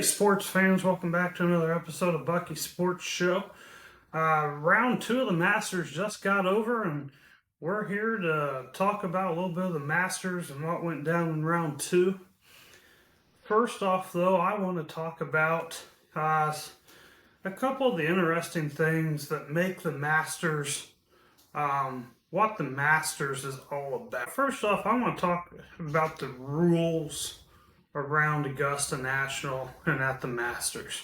Hey, sports fans, welcome back to another episode of Bucky Sports Show. Round two of the Masters just got over, and we're here to talk about a little bit of the Masters and what went down in round two. First off, though, I want to talk about a couple of the interesting things that make the Masters, what the Masters is all about. First off, I want to talk about the rules around Augusta National and at the Masters.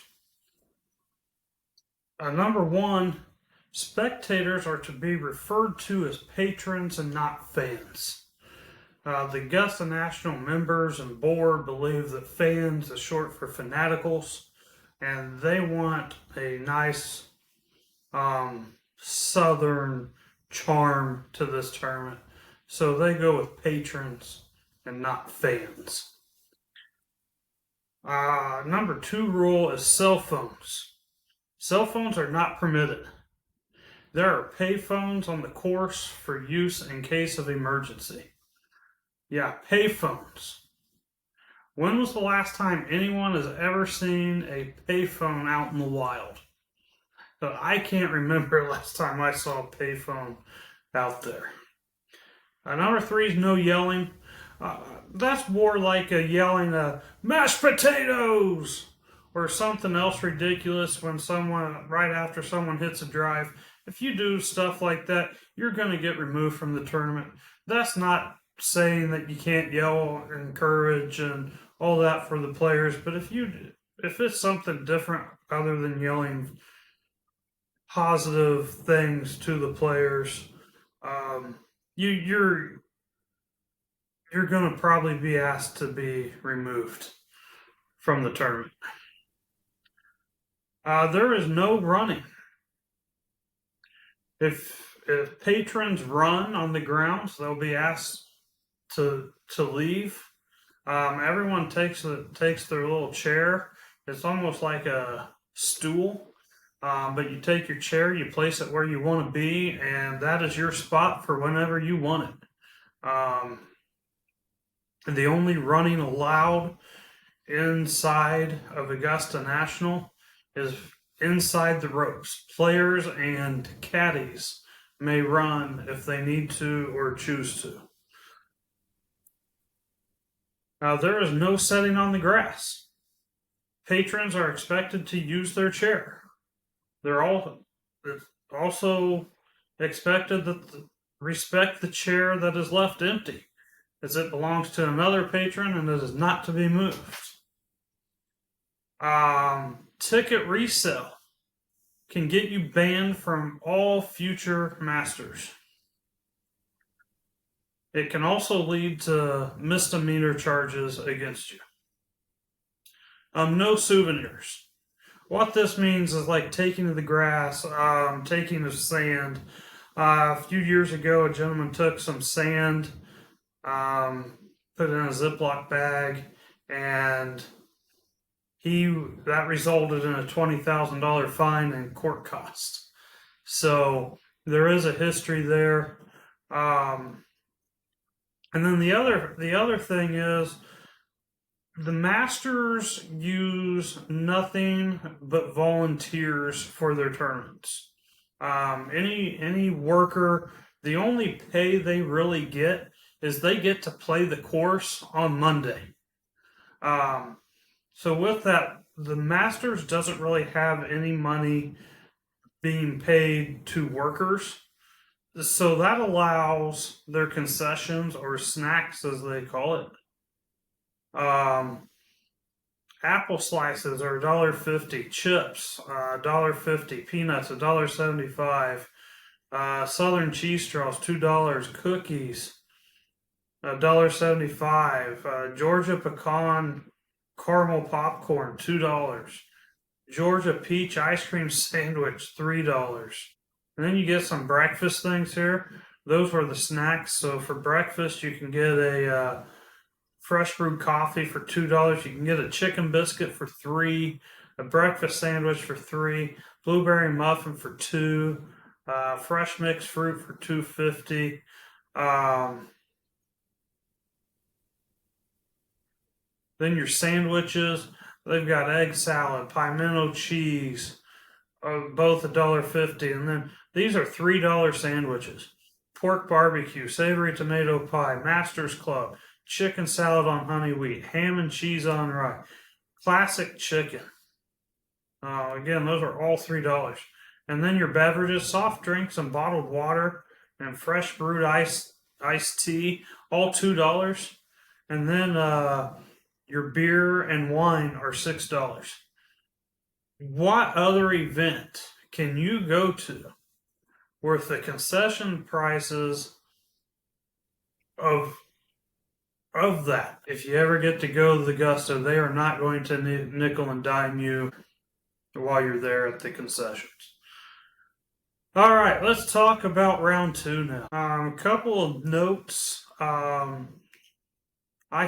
Number one, spectators are to be referred to as patrons and not fans. The Augusta National members and board believe that fans is short for fanaticals, and they want a nice southern charm to this tournament. So they go with patrons and not fans. Number two rule is cell phones. Cell phones are not permitted. There are pay phones on the course for use in case of emergency. Yeah, pay phones. When was the last time anyone has ever seen a pay phone out in the wild? I can't remember last time I saw a pay phone out there. Number three is no yelling. That's more like a yelling mashed potatoes or something else ridiculous when someone, right after someone hits a drive. If you do stuff like that, you're going to get removed from the tournament. That's not saying that you can't yell and encourage and all that for the players, but if it's something different other than yelling positive things to the players, you're going to probably be asked to be removed from the tournament. There is no running. If patrons run on the grounds, they'll be asked to leave. Everyone takes their little chair. It's almost like a stool, but you take your chair, you place it where you want to be, and that is your spot for whenever you want it. The only running allowed inside of Augusta National is inside the ropes. Players and caddies may run if they need to or choose to. There is no setting on the grass. Patrons are expected to use their chair. They're also expected to respect the chair that is left empty, as it belongs to another patron and it is not to be moved. Ticket resale can get you banned from all future Masters. It can also lead to misdemeanor charges against you. No souvenirs. What this means is like taking to the grass, taking to sand. A few years ago, a gentleman took some sand, put it in a Ziploc bag, and that resulted in a $20,000 fine and court costs. So there is a history there. And then the other thing is the Masters use nothing but volunteers for their tournaments. Any worker, the only pay they really get is they get to play the course on Monday. So with that, the Masters doesn't really have any money being paid to workers. So that allows their concessions or snacks, as they call it. Apple slices are $1.50, chips $1.50, peanuts $1.75, Southern cheese straws $2, cookies $1.75, Georgia pecan caramel popcorn $2, Georgia peach ice cream sandwich $3. And then you get some breakfast things here. Those were the snacks. So for breakfast, you can get a fresh brewed coffee for $2. You can get a chicken biscuit for $3, a breakfast sandwich for $3, blueberry muffin for $2, fresh mixed fruit for $2.50. Then your sandwiches, They've got egg salad, pimento cheese, both $1.50, and then these are $3 sandwiches. Pork barbecue, savory tomato pie, Master's Club, chicken salad on honey wheat, ham and cheese on rye, classic chicken. Again, those are all $3. And then your beverages, soft drinks and bottled water and fresh brewed iced tea, all $2. And then your beer and wine are $6. What other event can you go to worth the concession prices of that? If you ever get to go to the Gusto, they are not going to nickel and dime you while you're there at the concessions. All right, let's talk about round two now. A couple of notes. I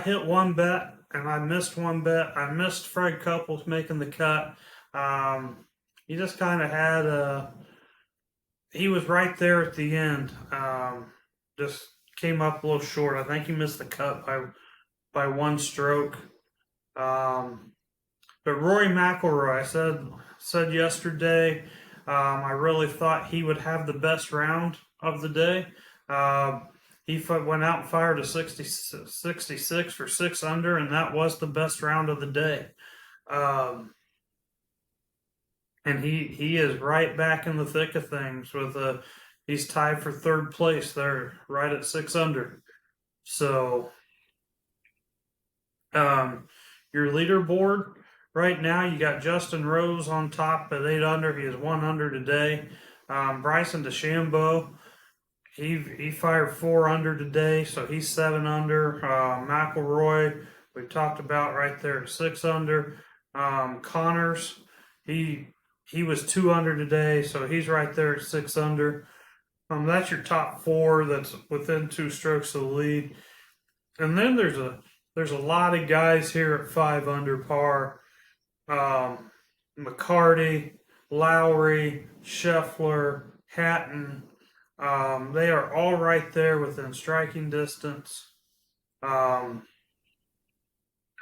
hit one bet and I missed one bet. I missed Fred Couples making the cut. He just kind of had he was right there at the end. Just came up a little short. I think he missed the cut by one stroke. But Rory McIlroy, I said yesterday, I really thought he would have the best round of the day. He went out and fired a 66 for 6 under, and that was the best round of the day. And he is right back in the thick of things with he's tied for third place there, right at 6 under. So, your leaderboard right now, you got Justin Rose on top at 8 under. He is 1 under today. Bryson DeChambeau, he fired 4 under today, so he's 7 under. McIlroy, we talked about right there at 6 under. Connors, he was 2 under today, so he's right there at 6 under. That's your top 4 that's within 2 strokes of the lead. And then there's a lot of guys here at 5 under par. McCarty, Lowry, Scheffler, Hatton. They are all right there within striking distance. And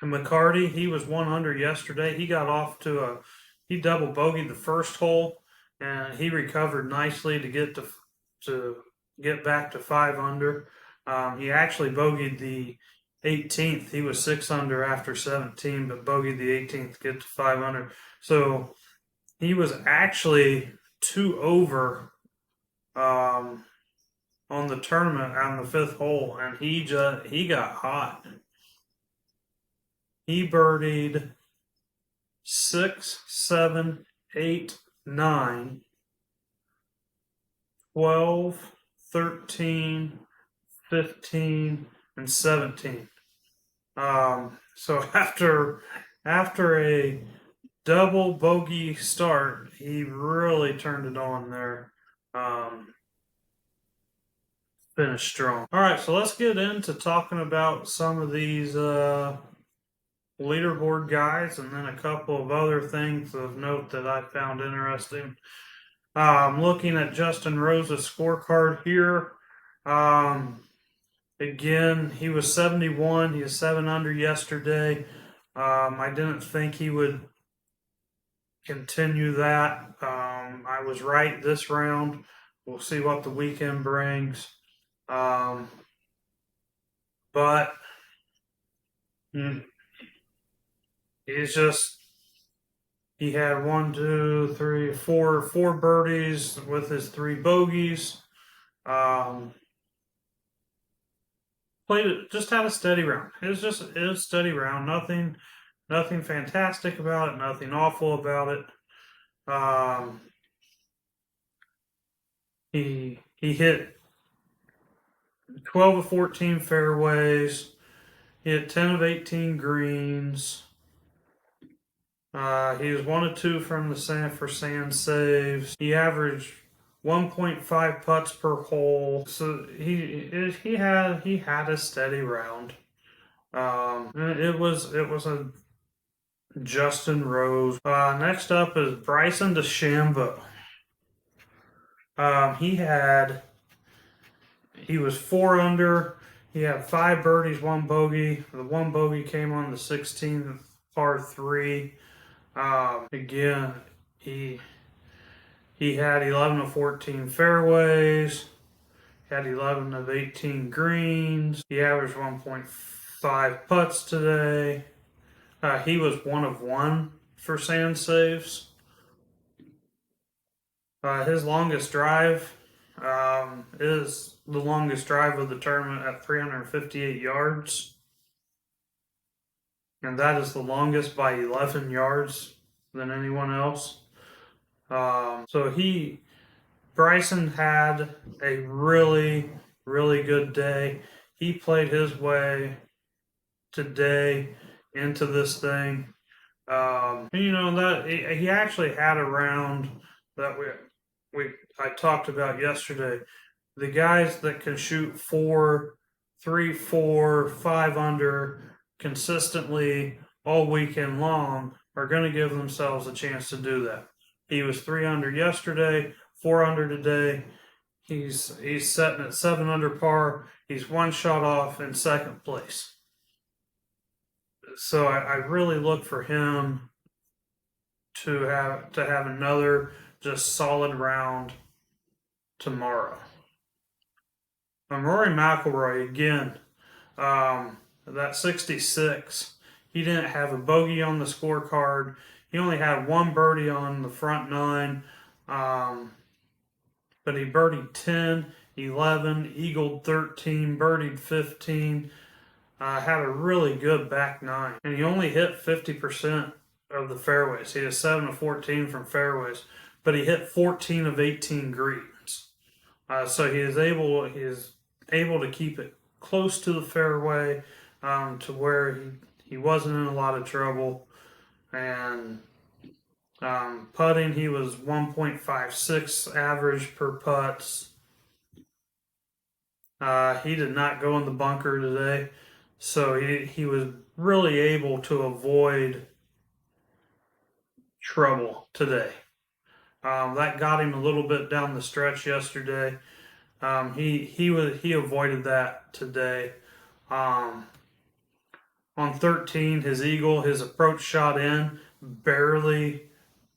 McCarty, he was 1 under yesterday. He got off to he double bogeyed the first hole, and he recovered nicely to get back to 5 under. He actually bogeyed the 18th. He was 6 under after 17, but bogeyed the 18th to get to 5 under. So he was actually 2 over on the tournament on the 5th hole, and he got hot. He birdied 6, 7, 8, 9, 12, 13, 15, and 17. So after a double bogey start, he really turned it on there. Finished strong. All right, so let's get into talking about some of these leaderboard guys, and then a couple of other things of note that I found interesting. Looking at Justin Rose's scorecard here. Again, he was 71. He was 7 under yesterday. I didn't think he would continue that. I was right this round. We'll see what the weekend brings. But he had 1, 2, 3, 4 birdies with his 3 bogeys. Played it, just had a steady round. It was a steady round. Nothing fantastic about it. Nothing awful about it. He hit 12 of 14 fairways. He hit 10 of 18 greens. He was 1 of 2 from the sand saves. He averaged 1.5 putts per hole. So he had a steady round. It was a Justin Rose. Next up is Bryson DeChambeau. He was 4 under. He had 5 birdies, 1 bogey. The 1 bogey came on the 16th par three. Again, he had 11 of 14 fairways, had 11 of 18 greens. He averaged 1.5 putts today. He was 1 of 1 for sand saves. His longest drive is the longest drive of the tournament at 358 yards. And that is the longest by 11 yards than anyone else. Bryson had a really, really good day. He played his way today into this thing. That he actually had a round that I talked about yesterday. The guys that can shoot 3, 4, 5 under consistently all weekend long are going to give themselves a chance to do that. He was 3 under yesterday, 4 under today. He's sitting at 7 under par. He's 1 shot off in second place. So I really look for him to have another just solid round tomorrow. Rory McIlroy again, that 66. He didn't have a bogey on the scorecard. He only had 1 birdie on the front 9, but he birdied 10, 11, eagled 13, birdied 15. Had a really good back 9, and he only hit 50% of the fairways. He has 7 of 14 from fairways, but he hit 14 of 18 greens. So he is able to keep it close to the fairway, to where he wasn't in a lot of trouble. And putting, he was 1.56 average per putts. He did not go in the bunker today, so he was really able to avoid trouble today. That got him a little bit down the stretch yesterday. He avoided that today. On 13, his eagle, his approach shot in, barely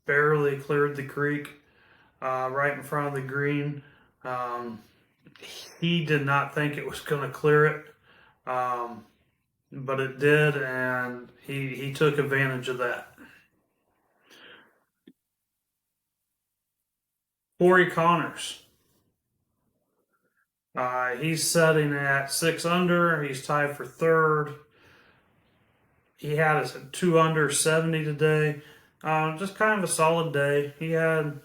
cleared the creek, right in front of the green. He did not think it was going to clear it, but it did, and he took advantage of that. Corey Connors. He's sitting at 6 under. He's tied for 3rd. He had a 2 under 70 today. Just kind of a solid day. He had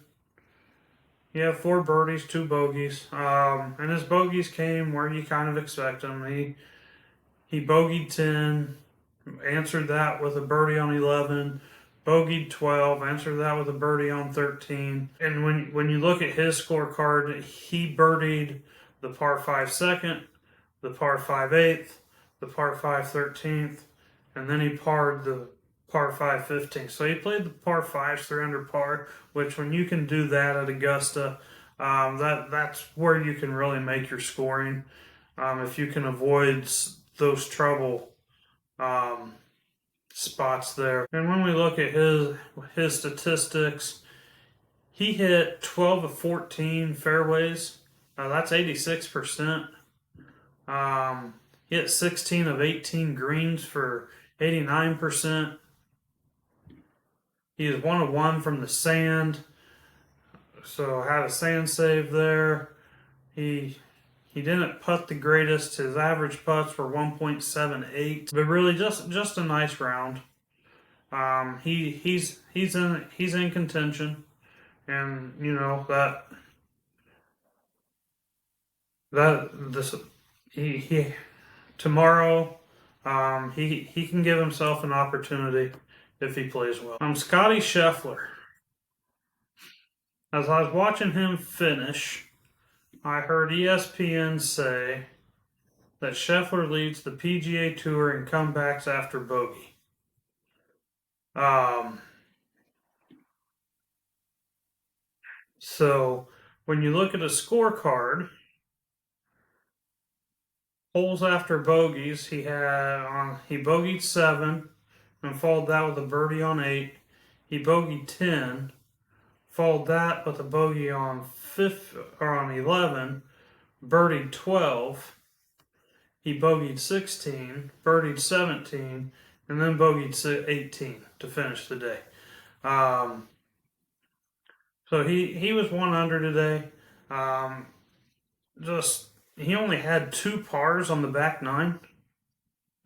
4 birdies, 2 bogeys. And his bogeys came where you kind of expect them. He bogeyed 10, answered that with a birdie on 11, bogeyed 12, answered that with a birdie on 13. And when you look at his scorecard, he birdied the par 5 second, the par 5 8th, the par 5 13th, and then he parred the par 5 15th. So he played the par 5s 3 under par, which when you can do that at Augusta, that's where you can really make your scoring. If you can avoid those trouble spots there. And when we look at his statistics, he hit 12 of 14 fairways. That's 86%. He hit 16 of 18 greens for 89%. He is 1 of 1 from the sand. So had a sand save there. He didn't putt the greatest. His average putts were 1.78, but really just a nice round. He's in contention, and you know he tomorrow he can give himself an opportunity if he plays well. Scotty Scheffler. As I was watching him finish, I heard ESPN say that Scheffler leads the PGA Tour in comebacks after bogey. So when you look at a scorecard, holes after bogeys, he bogeyed 7, and followed that with a birdie on 8. He bogeyed 10, followed that with a bogey on 11, birdied 12. He bogeyed 16, birdied 17, and then bogeyed 18 to finish the day. So he was 1 under today. He only had 2 pars on the back 9.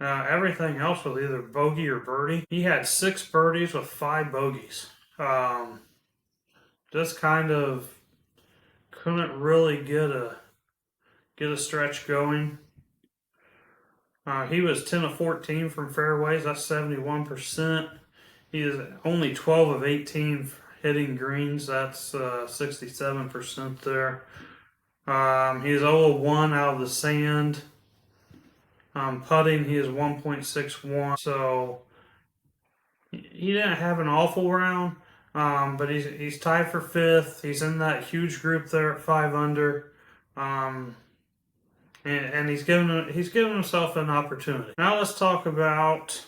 Everything else was either bogey or birdie. He had 6 birdies with 5 bogeys. Just kind of couldn't really get a stretch going. He was 10 of 14 from fairways. That's 71%. He is only 12 of 18 hitting greens. That's 67% there. He's 0 of 1 out of the sand. Putting, he is 1.61. So he didn't have an awful round, but he's tied for 5th. He's in that huge group there at 5 under. And he's given himself an opportunity. Now let's talk about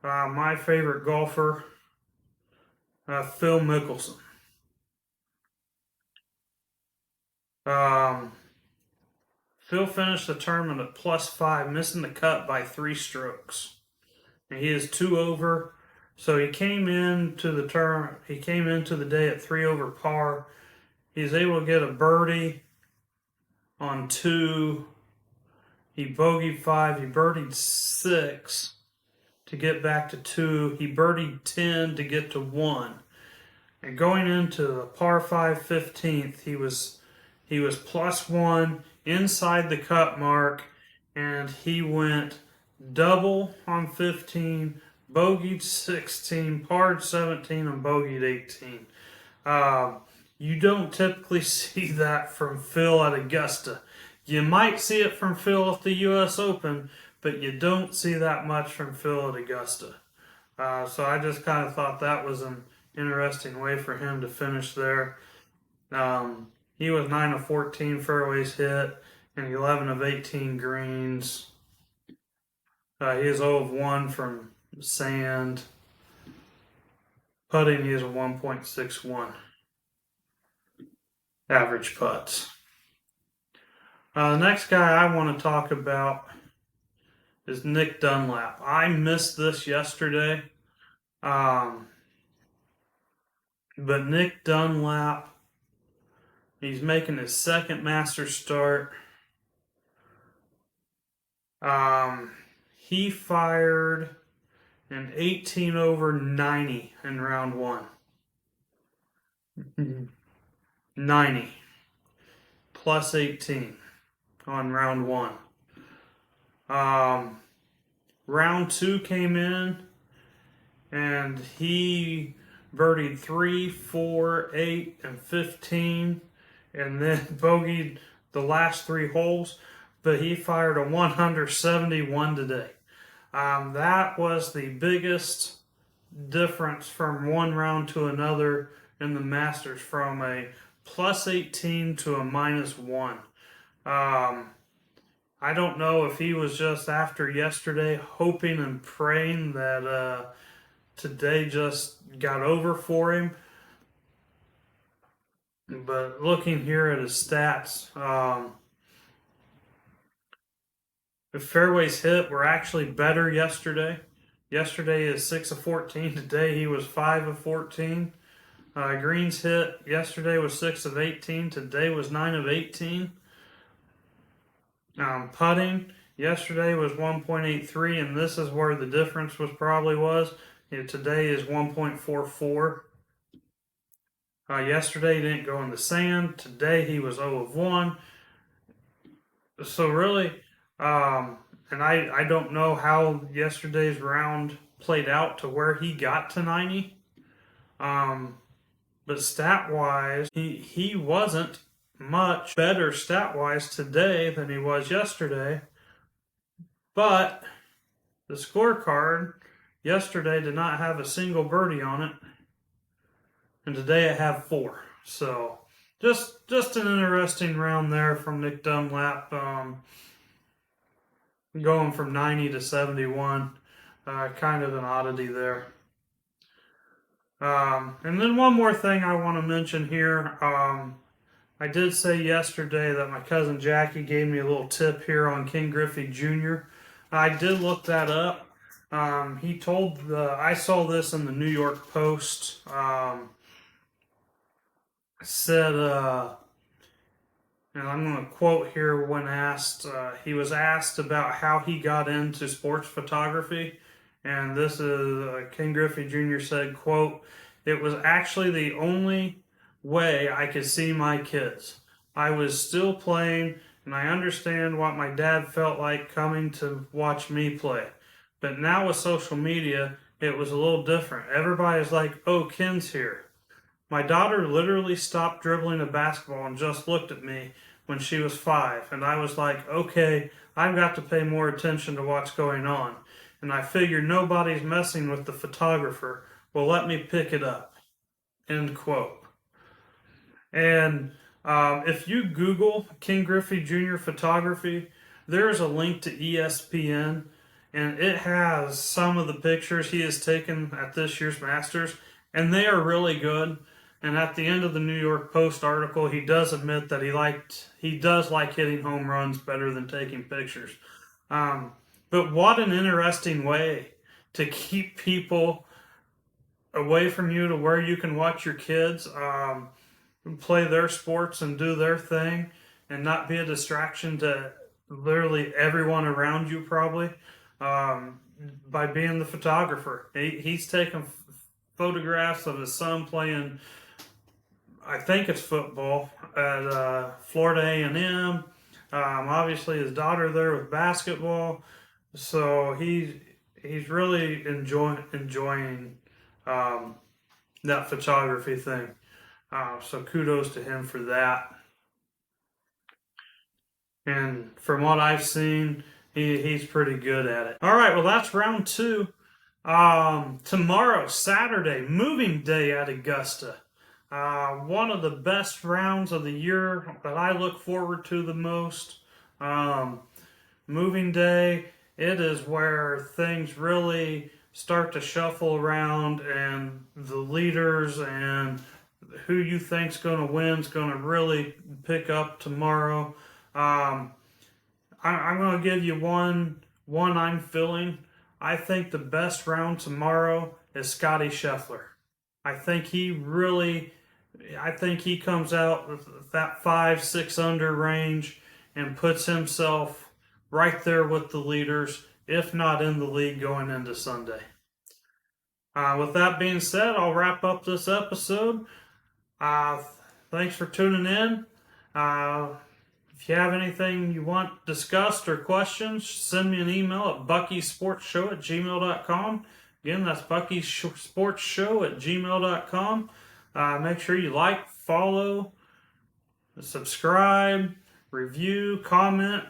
my favorite golfer, Phil Mickelson. Phil finished the tournament at +5, missing the cut by 3 strokes. And he is 2 over. So he came into the day at 3 over par. He's able to get a birdie on 2. He bogeyed 5. He birdied 6 to get back to 2. He birdied 10 to get to 1. And going into the par 5 15th, he was +1 inside the cut mark, and he went double on 15, bogeyed 16, parred 17, and bogeyed 18. You don't typically see that from Phil at Augusta. You might see it from Phil at the U.S. Open, but you don't see that much from Phil at Augusta. So I just kind of thought that was an interesting way for him to finish there. He was 9 of 14 fairways hit and 11 of 18 greens. He is 0 of 1 from sand. Putting, he is a 1.61 average putts. The next guy I want to talk about is Nick Dunlap. I missed this yesterday. But Nick Dunlap, he's making his 2nd Masters start. He fired an 18 over 90 in round 1. 90 plus 18 on round 1. Round 2 came in and he birdied 3, 4, 8, and 15, and then bogeyed the last 3 holes, but he fired a 171 today. That was the biggest difference from one round to another in the Masters, from a +18 to a -1. I don't know if he was just after yesterday hoping and praying that today just got over for him. But looking here at his stats, the fairways hit were actually better yesterday. Yesterday is 6 of 14. Today he was 5 of 14. Greens hit yesterday was 6 of 18. Today was 9 of 18. Putting yesterday was 1.83, and this is where the difference was. Today is 1.44. Yesterday he didn't go in the sand. Today he was 0 of 1. So really, and I don't know how yesterday's round played out to where he got to 90. But stat-wise, he wasn't much better stat-wise today than he was yesterday. But the scorecard yesterday did not have a single birdie on it, and today it had 4. So just an interesting round there from Nick Dunlap, going from 90 to 71. Kind of an oddity there. And then one more thing I want to mention here. I did say yesterday that my cousin Jackie gave me a little tip here on King Griffey Jr. I did look that up. He told I saw this in the New York Post. Said, and I'm going to quote here when asked, he was asked about how he got into sports photography. And this is King Griffey Jr. said, quote, "It was actually the only way I could see my kids. I was still playing, and I understand what my dad felt like coming to watch me play. But now with social media, it was a little different. Everybody's like, oh, Ken's here. My daughter literally stopped dribbling a basketball and just looked at me when she was 5, and I was like, okay, I've got to pay more attention to what's going on. And I figured nobody's messing with the photographer. Well, let me pick it up." End quote. And if you Google King Griffey Jr. photography, there's a link to ESPN, and it has some of the pictures he has taken at this year's Masters, and they are really good. And at the end of the New York Post article, he does admit that he does like hitting home runs better than taking pictures. But what an interesting way to keep people away from you to where you can watch your kids play their sports and do their thing and not be a distraction to literally everyone around you, probably, by being the photographer. He's taking photographs of his son playing, I think it's football, at Florida A&M. Obviously, his daughter there with basketball. So he's really enjoying that photography thing. So kudos to him for that. And from what I've seen, he's pretty good at it. All right, well, that's round 2. Tomorrow, Saturday, moving day at Augusta. One of the best rounds of the year that I look forward to the most. Moving day, it is where things really start to shuffle around, and the leaders and who you think's going to win is going to really pick up tomorrow. I'm going to give you one I'm feeling. I think the best round tomorrow is Scotty Scheffler. I think he comes out with that 5-6 under range and puts himself right there with the leaders, if not in the lead going into Sunday. With that being said, I'll wrap up this episode. Thanks for tuning in. If you have anything you want discussed or questions, send me an email at buckysportshow@gmail.com. Again, that's buckysportshow@gmail.com. Make sure you like, follow, subscribe, review, comment.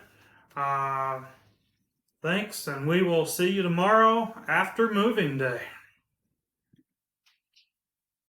Thanks, and we will see you tomorrow after moving day.